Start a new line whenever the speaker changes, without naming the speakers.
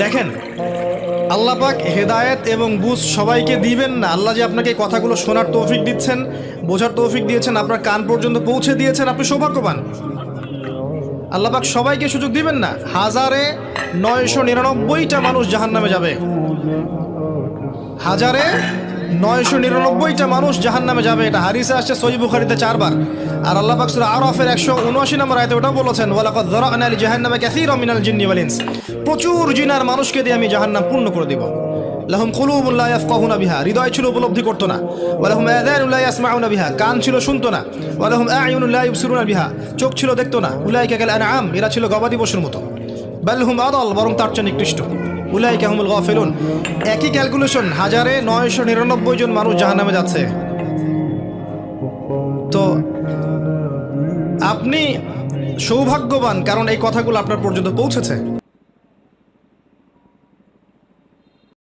দেখেন, আল্লাহ পাক হেদায়েত এবং বুঝ সবাইকে দিবেন না। আল্লাহ যে আপনাকে কথাগুলো শোনার তৌফিক দিচ্ছেন, বোঝার তৌফিক দিয়েছেন, আপনার কান পর্যন্ত পৌঁছে দিয়েছেন, আপনি সৌভাগ্যবান। আল্লাহ পাক সবাইকে সুযোগ দিবেন না। 1999টা মানুষ জাহান্নামে যাবে, 1999টা মানুষ জাহান্নামে যাবে। এটা হাদিসে আসছে সহিহ বুখারীতে 4 বার। আর আল্লাহ পাক সূরা আরাফের 179 নম্বর আয়াতে ওটাও বলেছেন, ওয়ালাকাদ যারা'না লিজাহান্নামা কাসীরাম মিনাল জিন্নি ওয়াল ইনস। প্রচুর জিন আর মানুষকে দিয়ে আমি জাহান্নাম পূর্ণ করে দিব। লাহুম কুলুবুন লা ইয়াফকাহুনা বিহা, হৃদয় ছিল উপলব্ধি করতো না। ওয়া লাহুম আযানুন লা ইয়াসমাউনা বিহা, কান ছিল শুনতো না। ওয়া লাহুম আ'য়ুনুন লা ইবসিরুনা বিহা, চোখ ছিল দেখতো না। উলাইকা কাল আনআম, এরা ছিল গবাদি পশুর মতো। বাল হুম আদাল, বরং তার চেয়ে নিকৃষ্ট। উলাইকা হুমুল গাফিলুন। একই ক্যালকুলেশন, 1999 জন মানুষ জাহান্নামে যাচ্ছে। তো আপনি সৌভাগ্যবান, কারণ এই কথাগুলো আপনার পর্যন্ত পৌঁছেছে।